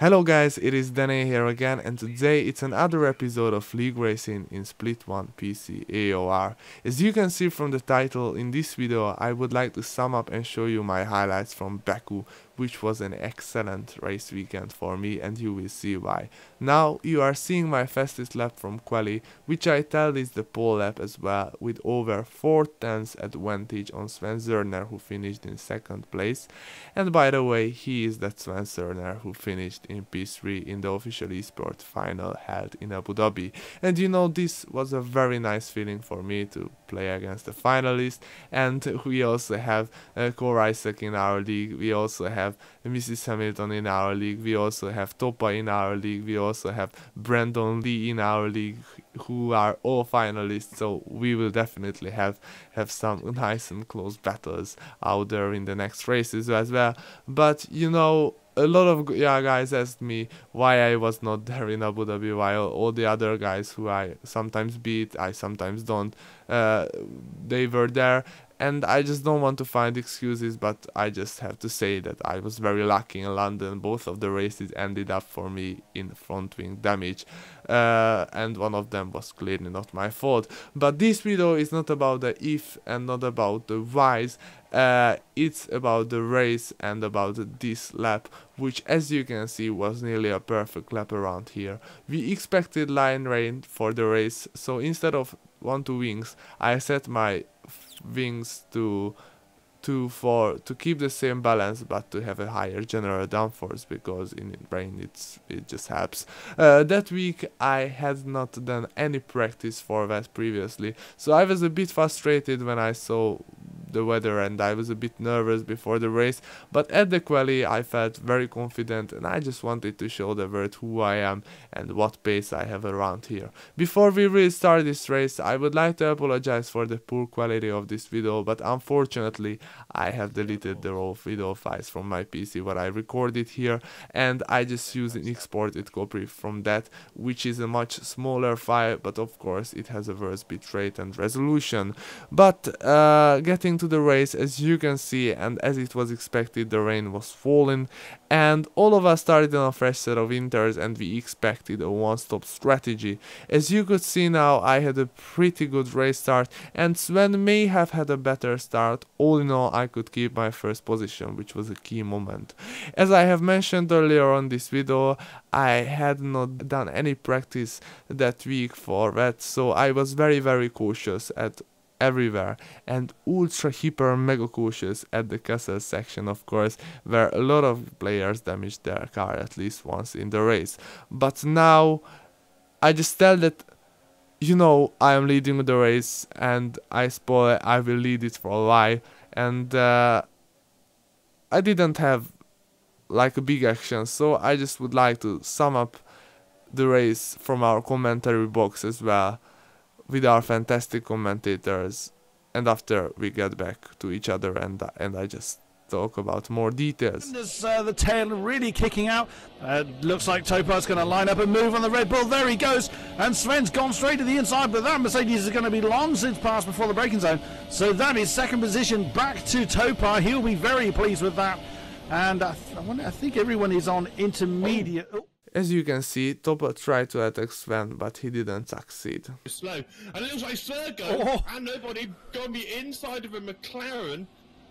Hello guys, it is Danny here again, and today it's another episode of League Racing in Split 1 PC AOR. As you can see from the title, in this video I would like to sum up and show you my highlights from Baku, which was an excellent race weekend for me, and you will see why. Now you are seeing my fastest lap from quali, which I tell is the pole lap as well, with over 4 tenths advantage on Sven Zerner, who finished in second place. And by the way, he is that Sven Zerner who finished in P3 in the official esports final held in Abu Dhabi. And you know, this was a very nice feeling for me to play against the finalist. And we also have Core Isaac in our league, we also have Mrs. Hamilton in our league, we also have Topa in our league, we also have Brandon Lee in our league, who are all finalists, so we will definitely have some nice and close battles out there in the next races as well. But you know, a lot of guys asked me why I was not there in Abu Dhabi, while all the other guys who I sometimes beat, I sometimes don't, they were there. And I just don't want to find excuses, but I just have to say that I was very lucky in London. Both of the races ended up for me in front wing damage, and one of them was clearly not my fault. But this video is not about the if and not about the whys. It's about the race and about this lap, which as you can see was nearly a perfect lap around here. We expected line rain for the race, so instead of 1-2 wings, I set my wings to keep the same balance but to have a higher general downforce, because in rain it just helps. That week I had not done any practice for that previously, so I was a bit frustrated when I saw the weather and I was a bit nervous before the race, but at the quali I felt very confident and I just wanted to show the world who I am and what pace I have around here. Before we really start this race, I would like to apologize for the poor quality of this video, but unfortunately I have deleted the raw video files from my PC where I recorded here, and I just used an exported copy from that, which is a much smaller file, but of course it has a worse bitrate and resolution. But getting to the race, as you can see, and as it was expected, the rain was falling and all of us started on a fresh set of inters, and we expected a one-stop strategy. As you could see now, I had a pretty good race start and Sven may have had a better start. All in all, I could keep my first position, which was a key moment. As I have mentioned earlier on this video, I had not done any practice that week for that, so I was very cautious at everywhere, and ultra hyper mega cautious at the castle section, of course, where a lot of players damaged their car at least once in the race. But now I just tell that, you know, I am leading the race and I spoil it, I will lead it for a while, and I didn't have like a big action, so I just would like to sum up the race from our commentary box as well, with our fantastic commentators, and after we get back to each other and I just talk about more details. There's the tail really kicking out. Looks like Topar's going to line up and move on the Red Bull. There he goes, and Sven's gone straight to the inside, but that Mercedes is going to be long since passed before the braking zone, so that is second position back to Topar. He'll be very pleased with that, and I think everyone is on intermediate. Oh. As you can see, Topa tried to attack Sven, but he didn't succeed. Slow, and it looks like Sergo and nobody got the inside of a McLaren,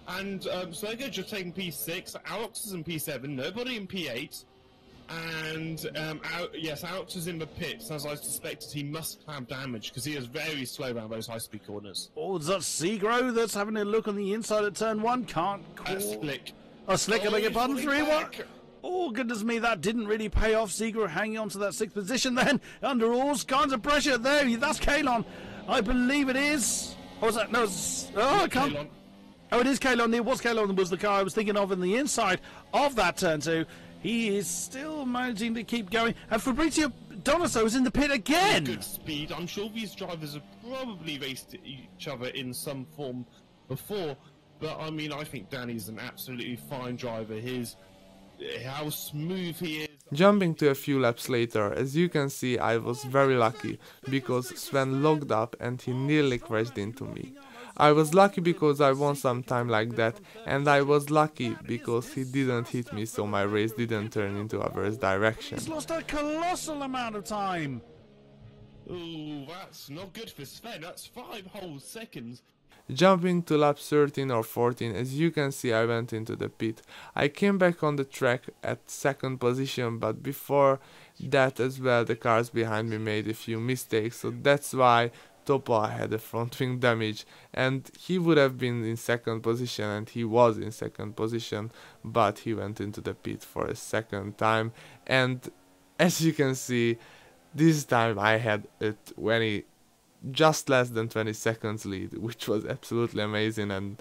and Sergo just taking P6, Alex is in P7, nobody in P8, and yes, Alex is in the pits. As I suspected, he must have damage because he is very slow around those high-speed corners. Oh, is that Segro that's having a look on the inside of turn 1? Can't call. Slick. Oh, Slick, I beg your pardon, 3-1. Oh, goodness me, that didn't really pay off. Segro hanging on to that 6th position then, under all kinds of pressure. There, that's Kalon. I believe it is. Or was that? No, I can't. Kalon. Oh, it is Kalon. It was Kalon was the car I was thinking of in the inside of that turn 2. He is still managing to keep going. And Fabrizio Donato is in the pit again. Good speed. I'm sure these drivers have probably raced each other in some form before. But, I mean, I think Danny's an absolutely fine driver. How smooth he is. Jumping to a few laps later, as you can see, I was very lucky because Sven logged up and he nearly crashed into me. I was lucky because I won some time like that, and I was lucky because he didn't hit me, so my race didn't turn into adverse direction. He's lost a colossal amount of time. Ooh, that's not good for Sven. That's 5 whole seconds. Jumping to lap 13 or 14, as you can see, I went into the pit. I came back on the track at 2nd position, but before that as well the cars behind me made a few mistakes, so that's why Topa had a front wing damage, and he would have been in 2nd position, and he was in 2nd position, but he went into the pit for a 2nd time, and as you can see, this time I had a just less than 20 seconds lead, which was absolutely amazing, and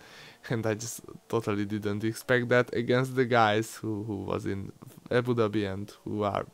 I just totally didn't expect that against the guys who was in Abu Dhabi and who are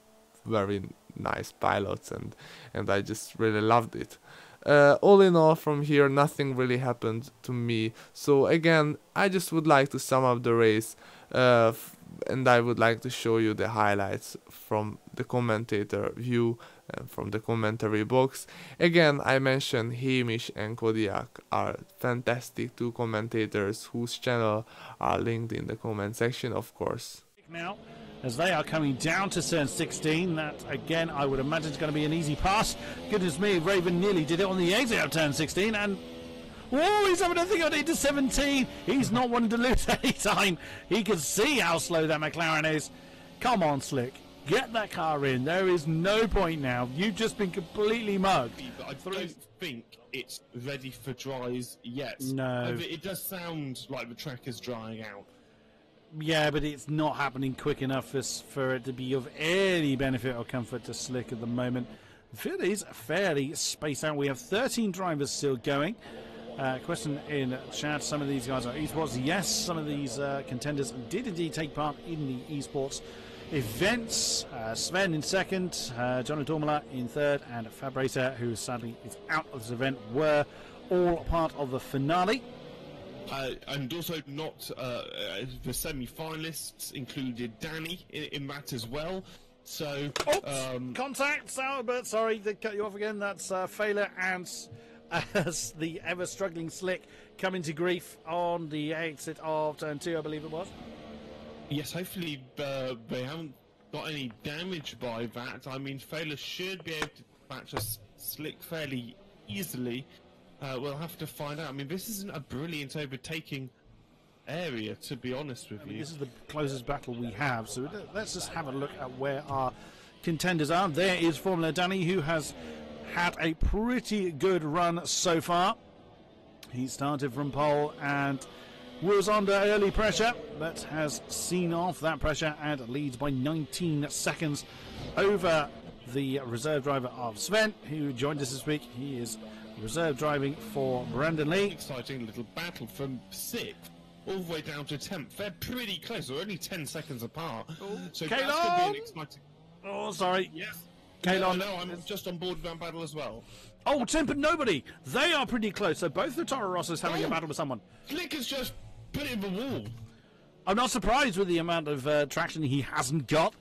very nice pilots, and I just really loved it. All in all, from here nothing really happened to me, so again I just would like to sum up the race, and I would like to show you the highlights from the commentator view and from the commentary box. Again, I mentioned Hamish and Kodiak are fantastic 2 commentators whose channel are linked in the comment section, of course. Now, as they are coming down to turn 16, that again I would imagine is going to be an easy pass. Goodness me, Raven nearly did it on the exit of turn 16, and oh, he's having a thing on into 17. He's not wanting to lose any time. He can see how slow that McLaren is. Come on, Slick. Get that car in. There is no point now. You've just been completely mugged. But I don't think it's ready for dries yet. No. It does sound like the track is drying out. Yeah, but it's not happening quick enough for it to be of any benefit or comfort to Slick at the moment. The field is fairly spaced out. We have 13 drivers still going. Question in chat, some of these guys are esports. Yes, some of these contenders did indeed take part in the esports events. Sven in 2nd, John Dormala in 3rd, and Fabracer, who sadly is out of this event, were all part of the finale. And also not the semi-finalists included Danny in that as well. So contact, Albert, sorry to cut you off again. That's Failer and the ever struggling Slick coming to grief on the exit of turn 2, I believe it was. Yes, hopefully they haven't got any damage by that. I mean, Failer should be able to match a Slick fairly easily. We'll have to find out. I mean, this isn't a brilliant overtaking area, to be honest with you. This is the closest battle we have, so let's just have a look at where our contenders are. There is Formula Danny, who has had a pretty good run so far. He started from pole and was under early pressure, but has seen off that pressure and leads by 19 seconds over the reserve driver of Sven, who joined us this week. He is reserve driving for Brandon Lee. Exciting little battle from 6th all the way down to 10th. They're pretty close. They're only 10 seconds apart. So that's going to be an exciting... Oh, sorry. Yes. Kalon. No, I'm just on board with that battle as well. Oh, Tim and Nobody. They are pretty close. So both the Toro Rossos having a battle with someone. Flick has just put it in the wall. I'm not surprised with the amount of traction he hasn't got.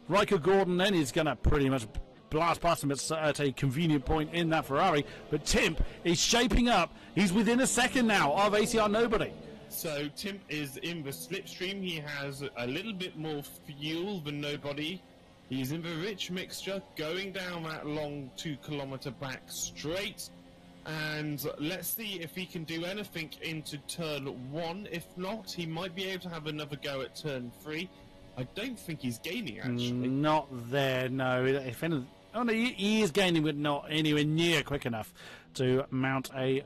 Riker Gordon then is going to pretty much blast past him at a convenient point in that Ferrari. But Timp is shaping up. He's within a second now of ACR Nobody. So Timp is in the slipstream. He has a little bit more fuel than Nobody. He's in the rich mixture, going down that long 2-kilometer back straight. And let's see if he can do anything into turn 1. If not, he might be able to have another go at turn 3. I don't think he's gaining, actually. Not there, no. If any, oh, no, he is gaining, but not anywhere near quick enough to mount a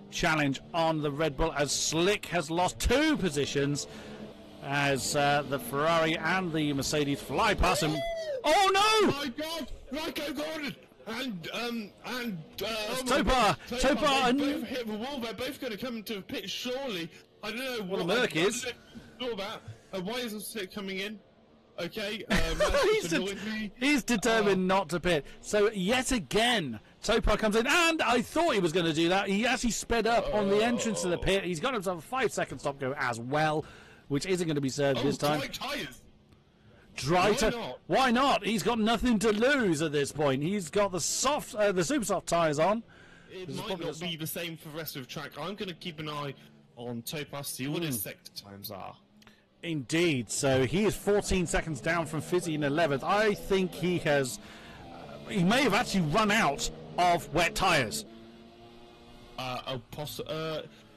challenge on the Red Bull, as Slick has lost 2 positions as the Ferrari and the Mercedes fly past him. Oh, no! Oh, my God! Rico Gordon! And Topar and both hit the wall. They're both going to come to the pit, surely. I don't know what the Merc is. Why isn't Slick coming in? Okay, he's determined not to pit. So yet again, Topar comes in, and I thought he was going to do that. He actually sped up on the entrance to the pit. He's got himself a 5-second stop go as well, which isn't going to be served this time. Why not? He's got nothing to lose at this point. He's got the super soft tyres on. It might not be the same for the rest of the track. I'm going to keep an eye on Topaz, see what his sector times are. Indeed. So he is 14 seconds down from Fizzy in 11th. I think he has... he may have actually run out of wet tyres.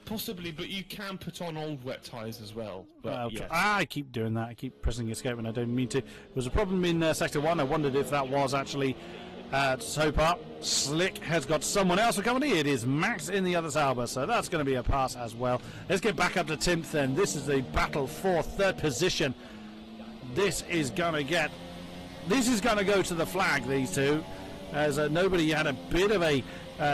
Possibly, but you can put on old wet tyres as well. But, Okay. yes. I keep doing that. I keep pressing escape when I don't mean to. There was a problem in Sector 1. I wondered if that was actually Topar. Slick has got someone else for company. It is Max in the other Sauber, so that's going to be a pass as well. Let's get back up to Timth then. This is the battle for third position. This is going to go to the flag, these two, as nobody had a bit of a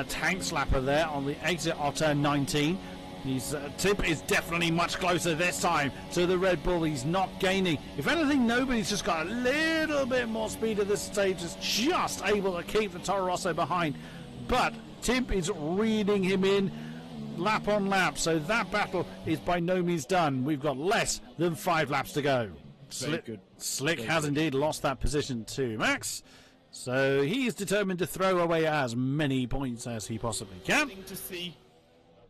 tank slapper there on the exit of turn 19. His tip is definitely much closer this time to the Red Bull. He's not gaining. If anything, nobody's just got a little bit more speed at this stage. Is just able to keep the Toro Rosso behind. But Timp is reading him in lap on lap. So that battle is by no means done. We've got less than 5 laps to go. Slick has indeed lost that position to Max. So he is determined to throw away as many points as he possibly can. To see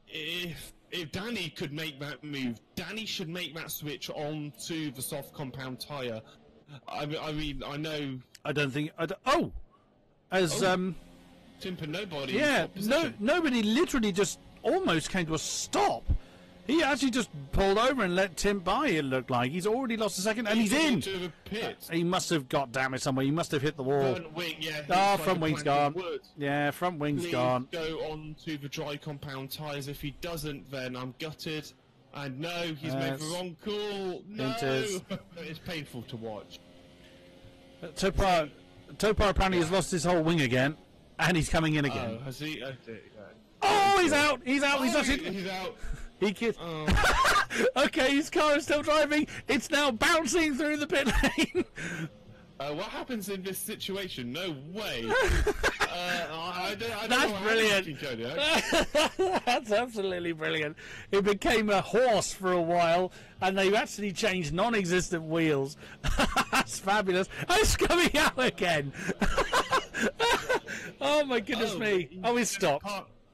if Danny could make that move, Danny should make that switch on to the soft compound tyre. I mean, I know. I don't think. Timper, nobody. Yeah, nobody literally just almost came to a stop. He actually just pulled over and let Tim by, it looked like. He's already lost a second, and he's in. Into the pit. He must have got damaged somewhere. He must have hit the wall. Front wing, yeah. Oh, front wing's gone. Yeah, front wing's gone. Go on to the dry compound tyres. If he doesn't, then I'm gutted. And no, he's made the wrong call. No, it's painful to watch. Topar apparently has lost his whole wing again, and he's coming in again. Oh, has he? Oh, he's out! He's out! He's out! He kissed. Oh. Okay, his car is still driving. It's now bouncing through the pit lane. What happens in this situation? No way. I don't That's know brilliant. That's absolutely brilliant. It became a horse for a while, and they've actually changed non-existent wheels. That's fabulous. Oh, it's coming out again. Oh my goodness me! Oh, he's stopped.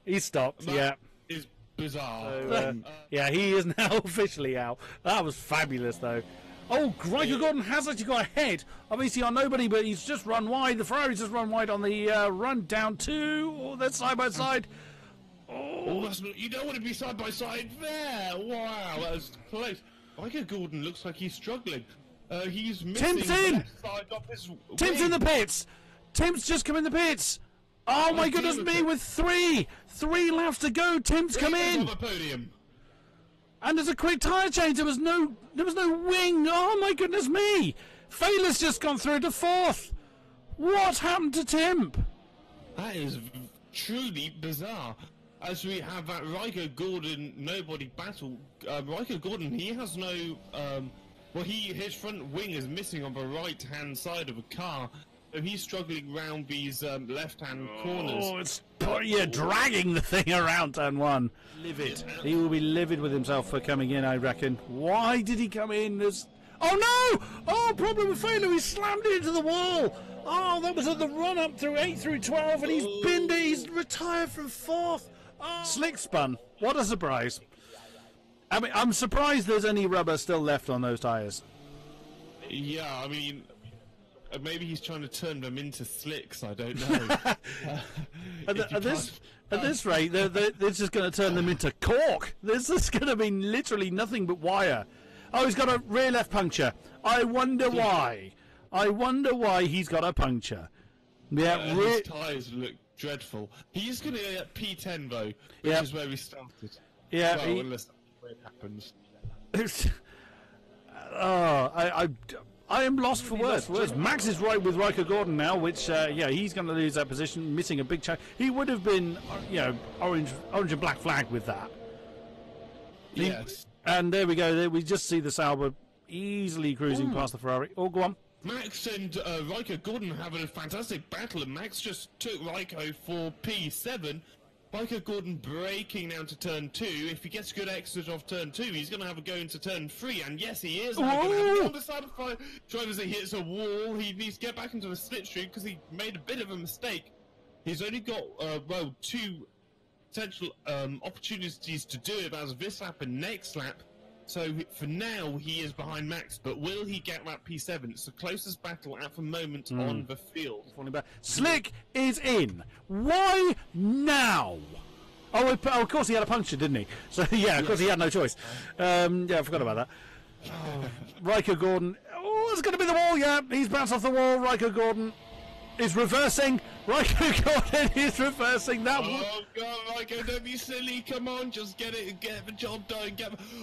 He's stopped. Yeah. Is bizarre. So, yeah, he is now officially out. That was fabulous, though. Oh, Riker Gordon has actually got ahead of ECR Nobody, but he's just run wide. The Ferrari's just run wide on the run down to... Oh, they're side by side. Oh, you don't want to be side by side there. Wow, that was close. Riker Gordon looks like he's struggling. He's missing Tim's in! the left side of his Tim's in the pits! Tim's just come in the pits! Oh my goodness me, with three laps to go, Tim's come in! On the podium. And there's a quick tyre change. There was no wing. Oh my goodness me! Failer's just gone through to 4th. What happened to Tim? That is truly bizarre. As we have that Riker Gordon nobody battle. Riker Gordon, he has no. His front wing is missing on the right hand side of the car. So he's struggling round these left-hand corners. You're dragging the thing around turn 1. Livid. He will be livid with himself for coming in, I reckon. Why did he come in? Oh no! Oh, problem with failure. He slammed it into the wall. Oh, that was at the run-up through 8 through 12, and he's binned it. He's retired from 4th. Oh. Slick spun. What a surprise. I mean, I'm surprised there's any rubber still left on those tyres. Yeah, I mean... maybe he's trying to turn them into slicks, I don't know. At this rate, they're just going to turn them into cork. This is going to be literally nothing but wire. Oh, he's got a rear left puncture. I wonder why. I wonder why he's got a puncture. Yeah, his tyres look dreadful. He's going to get P10 though, which is where we started. Yeah, well, unless that's where it happens. I am lost for words. Max is right with Riker Gordon now, which he's going to lose that position, missing a big chance. He would have been, orange and black flag with that. Yes. And there we go. We just see the Sauber easily cruising past the Ferrari. Oh, go on. Max and Riker Gordon having a fantastic battle, and Max just took Riker for P7. Riker Gordon braking now to turn 2. If he gets a good exit off turn 2, he's going to have a go into turn 3. And yes, he is. Going to have a go on the side of 5. Drivers, he hits a wall. He needs to get back into the slipstream because he made a bit of a mistake. He's only got, 2 potential opportunities to do it as this lap and next lap. So for now, he is behind Max, but will he get that P7? It's the closest battle at the moment on the field. Slick is in. Why now? Oh, of course he had a puncture, didn't he? So yeah, of course he had no choice. Yeah, I forgot about that. Riker Gordon. Oh, it's going to be the wall. Yeah, he's bounced off the wall. Riker Gordon is reversing. Riker Gordon is reversing that one. Oh God, Riker, don't be silly. Come on, just get it, get the job done.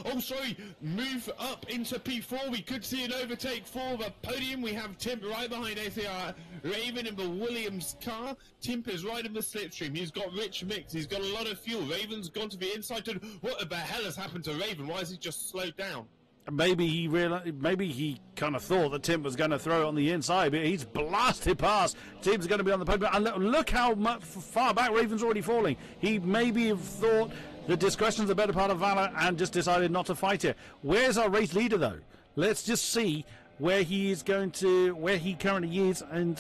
Oh, sorry, move up into P4. We could see an overtake for the podium. We have Tim right behind ACR Raven in the Williams car. Timp is right in the slipstream. He's got rich mix. He's got a lot of fuel. Raven's gone to the inside. What the hell has happened to Raven? Why has he just slowed down? Maybe he realized. Maybe he kind of thought that Tim was going to throw it on the inside, but he's blasted past. Tim's going to be on the podium, and look how much far back Raven's already falling. He maybe have thought that discretion's a better part of valor, and just decided not to fight it. Where's our race leader though? Let's just see where he is going to, where he currently is, and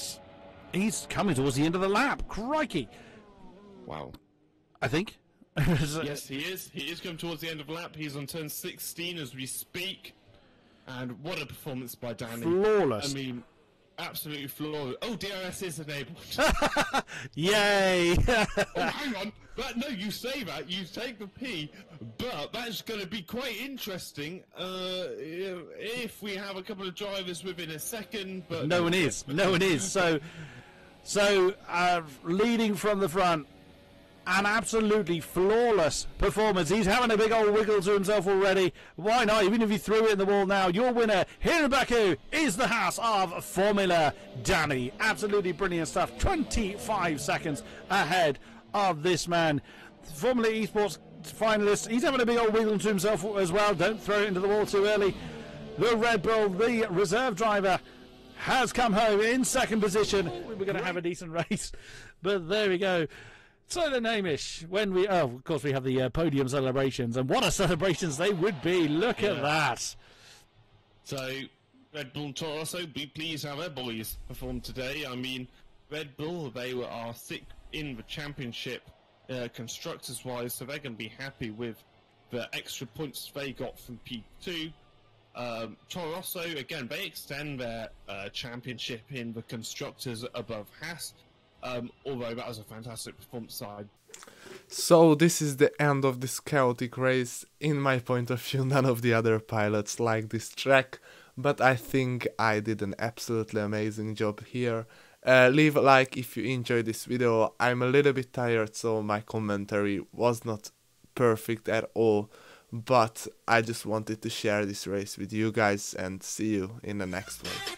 he's coming towards the end of the lap. Crikey! Wow. I think. Yes, he is. He is coming towards the end of the lap. He's on turn 16 as we speak. And what a performance by Danny. Flawless. I mean, absolutely flawless. Oh, DRS is enabled. Yay! Oh, hang on. No, you say that. You take the P. But that's going to be quite interesting if we have a couple of drivers within a second. But no one is. No one is. So leading from the front. An absolutely flawless performance. He's having a big old wiggle to himself already. Why not? Even if he threw it in the wall now, your winner here in Baku is the house of Formula Danny. Absolutely brilliant stuff. 25 seconds ahead of this man. Formula Esports finalist. He's having a big old wiggle to himself as well. Don't throw it into the wall too early. The Red Bull, the reserve driver, has come home in second position. We were going to have a decent race, but there we go. So then, Hamish, when we, of course, we have the podium celebrations, and what a celebrations they would be. Look at that. So, Red Bull and Toro Rosso, be pleased how their boys performed today. I mean, Red Bull, they are thick in the championship constructors-wise, so they're going to be happy with the extra points they got from P2. Toro Rosso, again, they extend their championship in the constructors above Haas. Although that was a fantastic performance side. So this is the end of this chaotic race. In my point of view, none of the other pilots like this track, but I think I did an absolutely amazing job here. Leave a like if you enjoyed this video. I'm a little bit tired, so my commentary was not perfect at all, but I just wanted to share this race with you guys, and see you in the next one.